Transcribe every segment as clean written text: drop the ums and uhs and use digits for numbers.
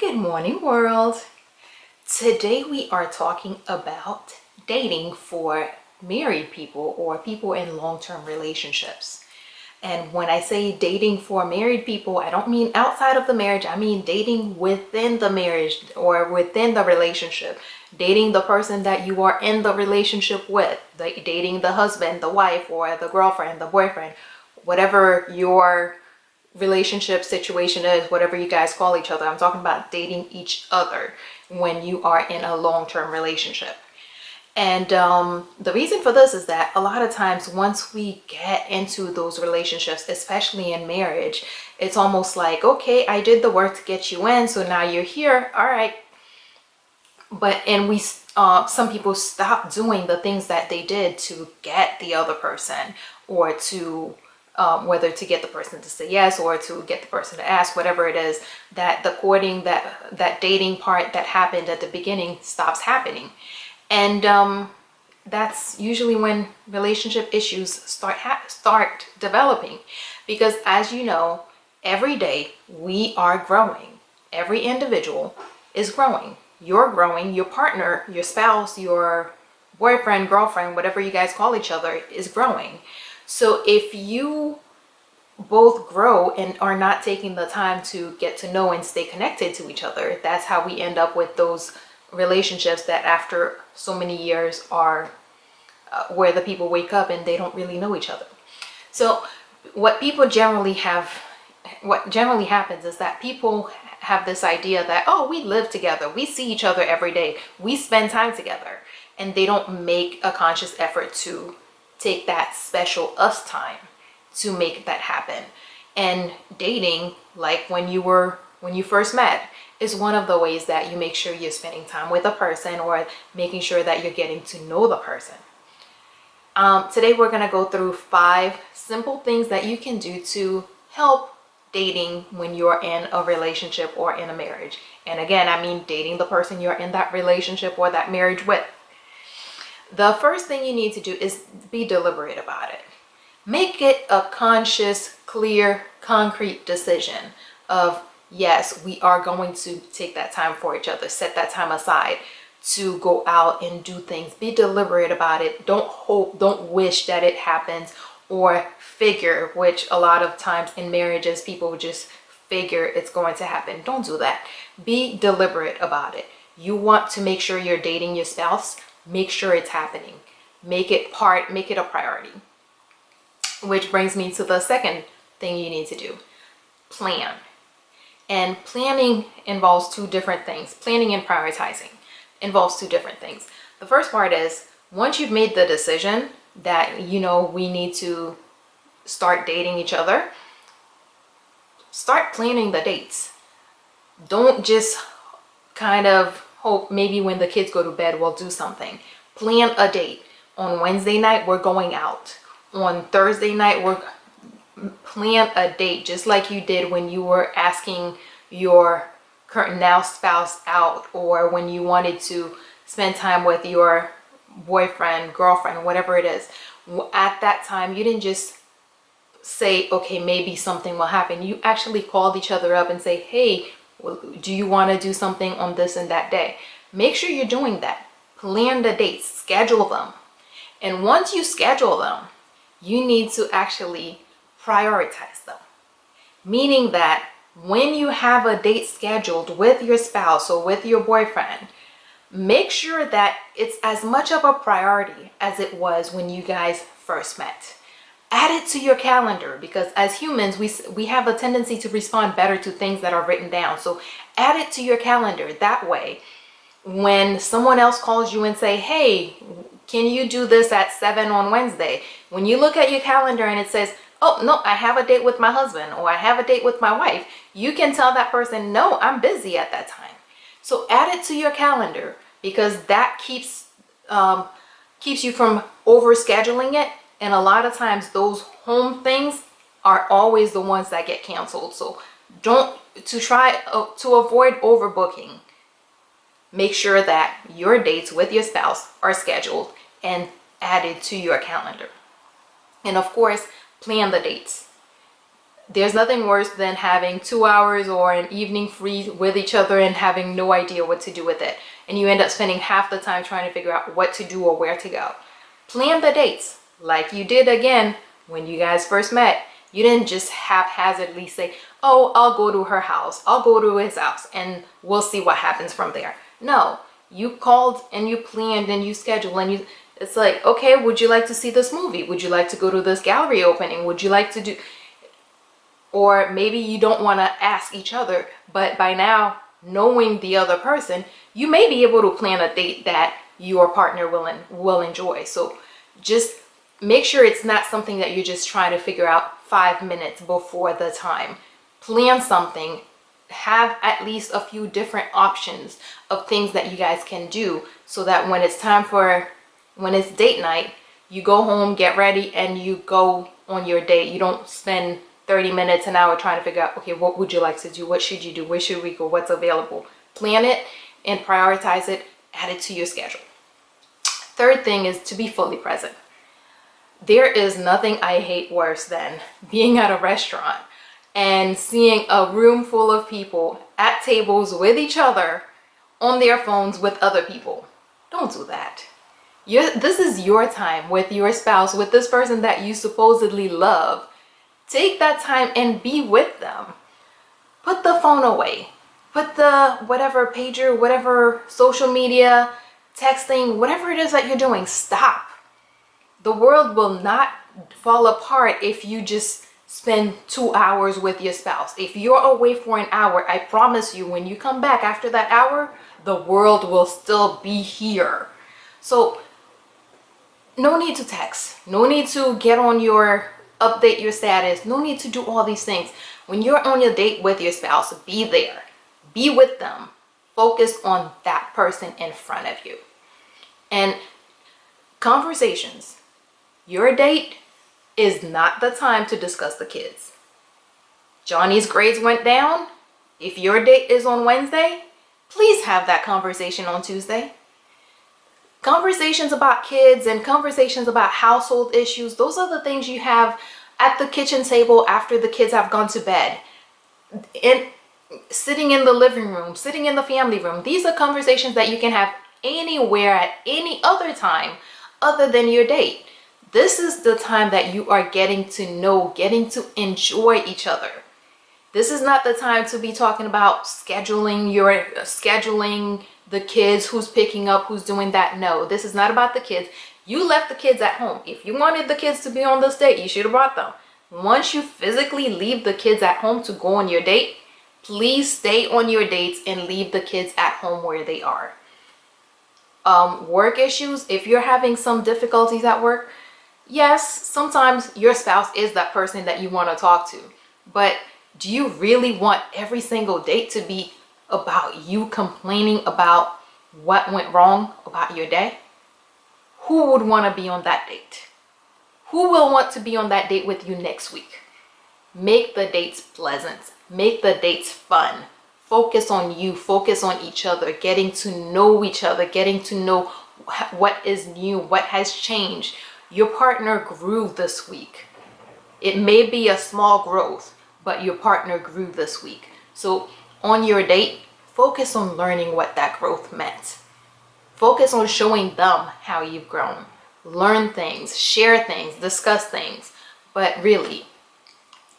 Good morning, world. Today we are talking about dating for married people or people in long-term relationships. And when I say dating for married people, I don't mean outside of the marriage. I mean dating within the marriage or within the relationship. Dating the person that you are in the relationship with. Dating the husband, the wife, or the girlfriend, the boyfriend, whatever your relationship situation is, whatever you guys call each other. I'm talking about dating each other when you are in a long-term relationship. And the reason for this is that a lot of times once we get into those relationships, especially in marriage, it's almost like, okay, I did the work to get you in, so now you're here, all right. Some people stop doing the things that they did to get the other person, or to whether to get the person to say yes or to get the person to ask, whatever it is, that the courting, that dating part that happened at the beginning stops happening. And that's usually when relationship issues start developing, because as you know, every day we are growing. Every individual is growing. You're growing. Your partner, your spouse, your boyfriend, girlfriend, whatever you guys call each other, is growing. So if you both grow and are not taking the time to get to know and stay connected to each other, that's how we end up with those relationships that after so many years are where the people wake up and they don't really know each other. So what generally happens is that people have this idea that, oh, we live together, we see each other every day, we spend time together, and they don't make a conscious effort to take that special us time to make that happen. And dating, like when you first met, is one of the ways that you make sure you're spending time with a person or making sure that you're getting to know the person. Today we're going to go through 5 simple things that you can do to help dating when you're in a relationship or in a marriage. And again, I mean dating the person you're in that relationship or that marriage with. The first thing you need to do is be deliberate about it. Make it a conscious, clear, concrete decision of, yes, we are going to take that time for each other, set that time aside to go out and do things. Be deliberate about it. Don't hope, don't wish that it happens, or figure, which a lot of times in marriages, people just figure it's going to happen. Don't do that. Be deliberate about it. You want to make sure you're dating your spouse. Make sure it's happening. Make it a priority. Which brings me to the second thing you need to do. Plan. And planning involves 2 different things. Planning and prioritizing involves 2 different things. The first part is, once you've made the decision that, we need to start dating each other, start planning the dates. Don't just kind of hope maybe when the kids go to bed we'll do something. Plan a date. On Wednesday night we're going out. On Thursday night plan a date, just like you did when you were asking your current now spouse out, or when you wanted to spend time with your boyfriend, girlfriend, whatever it is. At that time, you didn't just say, okay, maybe something will happen. You actually called each other up and say, hey, do you want to do something on this and that day? Make sure you're doing that. Plan the dates, schedule them. And once you schedule them, you need to actually prioritize them. Meaning that when you have a date scheduled with your spouse or with your boyfriend, make sure that it's as much of a priority as it was when you guys first met. Add it to your calendar, because as humans, we have a tendency to respond better to things that are written down. So add it to your calendar. That way, when someone else calls you and say, hey, can you do this at 7 on Wednesday? When you look at your calendar and it says, oh, no, I have a date with my husband, or I have a date with my wife, you can tell that person, no, I'm busy at that time. So add it to your calendar, because that keeps you from overscheduling it. And a lot of times those home things are always the ones that get canceled. So to avoid overbooking, make sure that your dates with your spouse are scheduled and added to your calendar. And of course, plan the dates. There's nothing worse than having 2 hours or an evening free with each other and having no idea what to do with it. And you end up spending half the time trying to figure out what to do or where to go. Plan the dates like you did again when you guys first met. You didn't just haphazardly say, oh, I'll go to her house, I'll go to his house, and we'll see what happens from there. No, you called and you planned and you scheduled and you, it's like, okay, would you like to see this movie? Would you like to go to this gallery opening? Would you like to do, or maybe you don't want to ask each other, but by now knowing the other person, you may be able to plan a date that your partner will enjoy. So just make sure it's not something that you're just trying to figure out 5 minutes before the time. Plan something, have at least a few different options of things that you guys can do, so that when it's time for, when it's date night, you go home, get ready, and you go on your date. You don't spend 30 minutes, an hour trying to figure out, okay, what would you like to do? What should you do? Where should we go? What's available? Plan it and prioritize it. Add it to your schedule. Third thing is to be fully present. There is nothing I hate worse than being at a restaurant and seeing a room full of people at tables with each other on their phones with other people. Don't do that. This is your time with your spouse, with this person that you supposedly love. Take that time and be with them. Put the phone away. Put the whatever pager, whatever social media, texting, whatever it is that you're doing, stop. The world will not fall apart if you just spend 2 hours with your spouse. If you're away for an hour, I promise you, when you come back after that hour, the world will still be here. So no need to text. No need to get on your, update your status. No need to do all these things. When you're on your date with your spouse, be there. Be with them. Focus on that person in front of you. And conversations. Your date is not the time to discuss the kids. Johnny's grades went down. If your date is on Wednesday, please have that conversation on Tuesday. Conversations about kids and conversations about household issues, those are the things you have at the kitchen table after the kids have gone to bed. And sitting in the living room, sitting in the family room. These are conversations that you can have anywhere at any other time other than your date. This is the time that you are getting to know, getting to enjoy each other. This is not the time to be talking about scheduling the kids, who's picking up, who's doing that. No, this is not about the kids. You left the kids at home. If you wanted the kids to be on this date, you should have brought them. Once you physically leave the kids at home to go on your date, please stay on your dates and leave the kids at home where they are. Work issues, if you're having some difficulties at work, yes, sometimes your spouse is that person that you want to talk to. But do you really want every single date to be about you complaining about what went wrong about your day? Who would want to be on that date? Who will want to be on that date with you next week? Make the dates pleasant. Make the dates fun. Focus on you. Focus on each other. Getting to know each other. Getting to know what is new. What has changed. Your partner grew this week. It may be a small growth, but your partner grew this week. So on your date, focus on learning what that growth meant. Focus on showing them how you've grown. Learn things, share things, discuss things. But really,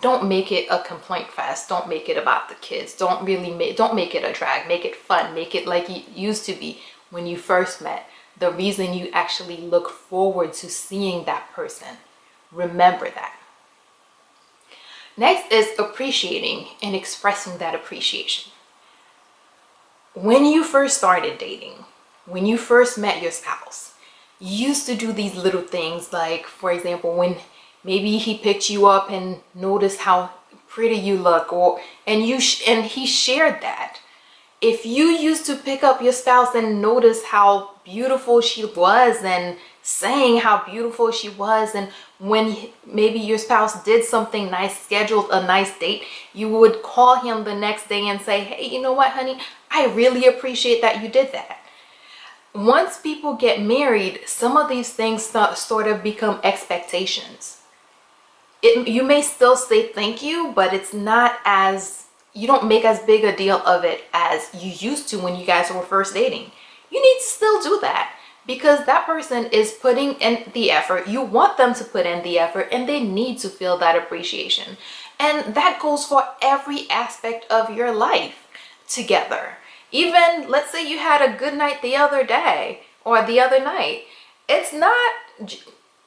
don't make it a complaint fest. Don't make it about the kids. Don't make it a drag. Make it fun. Make it like it used to be when you first met. The reason you actually look forward to seeing that person. Remember that. Next is appreciating and expressing that appreciation. When you first started dating, when you first met your spouse, you used to do these little things, like, for example, when maybe he picked you up and noticed how pretty you look, and he shared that. If you used to pick up your spouse and notice how beautiful she was and saying how beautiful she was, and when maybe your spouse did something nice, scheduled a nice date, you would call him the next day and say, hey, you know what, honey, I really appreciate that you did that. Once people get married, some of these things sort of become expectations. You may still say thank you, but it's not as, you don't make as big a deal of it as you used to when you guys were first dating. You need to still do that because that person is putting in the effort. You want them to put in the effort and they need to feel that appreciation. And that goes for every aspect of your life together. Even let's say you had a good night the other day or the other night. It's not,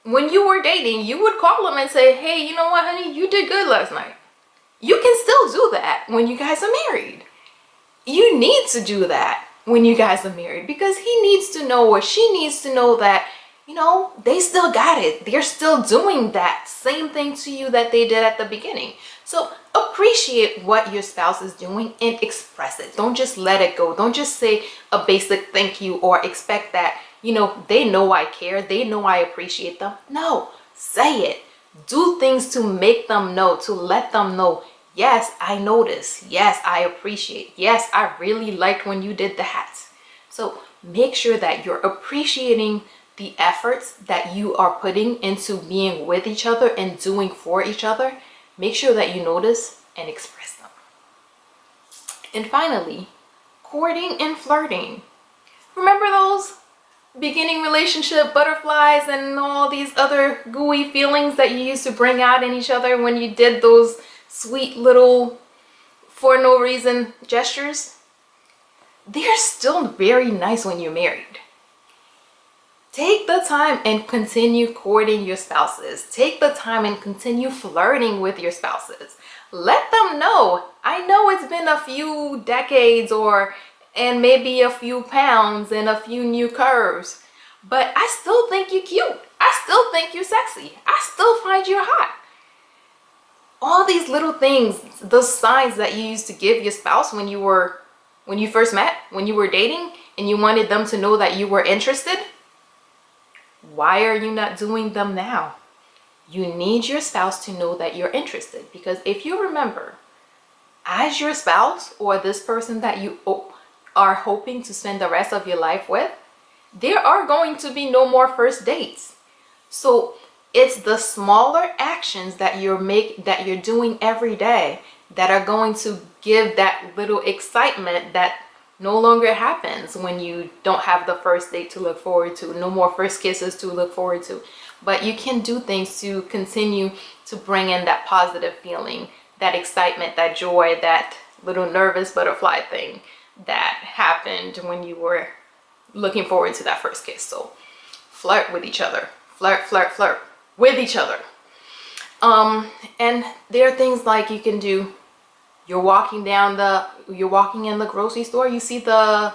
when you were dating, you would call them and say, hey, you know what, honey, you did good last night. You can still do that when you guys are married. You need to do that when you guys are married because he needs to know or she needs to know that, you know, they still got it. They're still doing that same thing to you that they did at the beginning. So appreciate what your spouse is doing and express it. Don't just let it go. Don't just say a basic thank you or expect that, you know, they know I care. They know I appreciate them. No, say it. Do things to make them know, to let them know, yes, I notice. Yes, I appreciate. Yes, I really liked when you did that. So make sure that you're appreciating the efforts that you are putting into being with each other and doing for each other. Make sure that you notice and express them. And finally, courting and flirting. Remember those beginning relationship butterflies and all these other gooey feelings that you used to bring out in each other when you did those sweet little for no reason gestures? They're still very nice when you're married. Take the time and continue courting your spouses. Take the time and continue flirting with your spouses. Let them know, I know it's been a few decades and maybe a few pounds and a few new curves, but I still think you're cute. I still think you're sexy. I still find you hot. All these little things, those signs that you used to give your spouse when you first met, when you were dating, and you wanted them to know that you were interested. Why are you not doing them now? You need your spouse to know that you're interested, because if you remember, as your spouse or this person that you are hoping to spend the rest of your life with, there are going to be no more first dates. So it's the smaller actions that you're doing every day that are going to give that little excitement that no longer happens when you don't have the first date to look forward to, no more first kisses to look forward to. But you can do things to continue to bring in that positive feeling, that excitement, that joy, that little nervous butterfly thing that happened when you were looking forward to that first kiss. So flirt with each other. Flirt with each other. And there are things like you can do. You're walking in the grocery store, you see the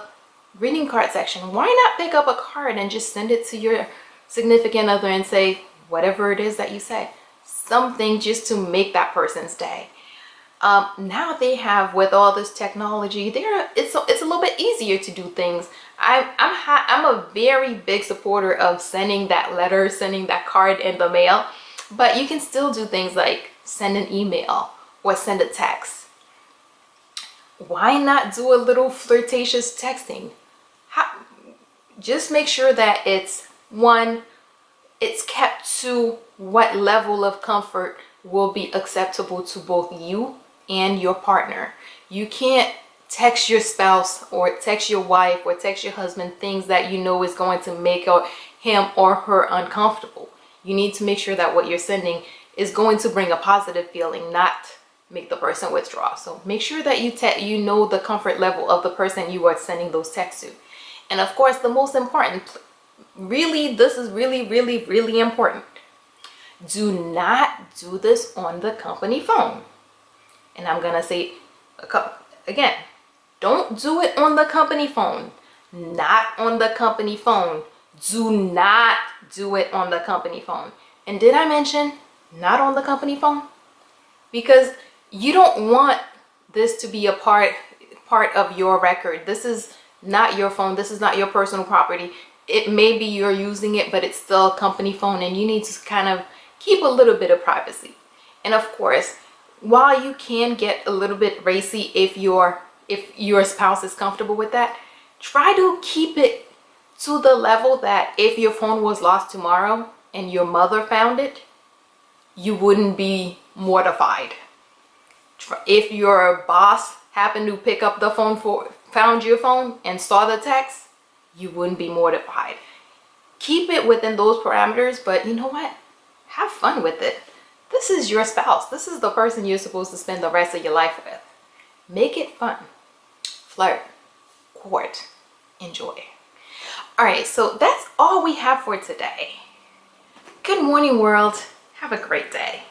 greeting card section. Why not pick up a card and just send it to your significant other and say whatever it is that you say, something just to make that person's day. Now they have, with all this technology, it's a little bit easier to do things. I'm a very big supporter of sending that letter, sending that card in the mail, but you can still do things like send an email or send a text. Why not do a little flirtatious texting? Just make sure that it's kept to what level of comfort will be acceptable to both you and your partner. You can't text your spouse or text your wife or text your husband things that you know is going to make him or her uncomfortable. You need to make sure that what you're sending is going to bring a positive feeling, not make the person withdraw. So make sure that you know the comfort level of the person you are sending those texts to. And of course, the most important, this is really important. Do not do this on the company phone. And I'm gonna say again, don't do it on the company phone. Not on the company phone. Do not do it on the company phone. And did I mention not on the company phone? Because you don't want this to be a part of your record. This is not your phone. This is not your personal property. It may be you're using it, but it's still a company phone, and you need to kind of keep a little bit of privacy. And of course, while you can get a little bit racy if your spouse is comfortable with that, try to keep it to the level that if your phone was lost tomorrow and your mother found it, you wouldn't be mortified. If your boss happened to pick up the phone found your phone and saw the text, you wouldn't be mortified. Keep it within those parameters, but you know what? Have fun with it. This is your spouse. This is the person you're supposed to spend the rest of your life with. Make it fun. Flirt, court, enjoy. All right, so that's all we have for today. Good morning, world. Have a great day.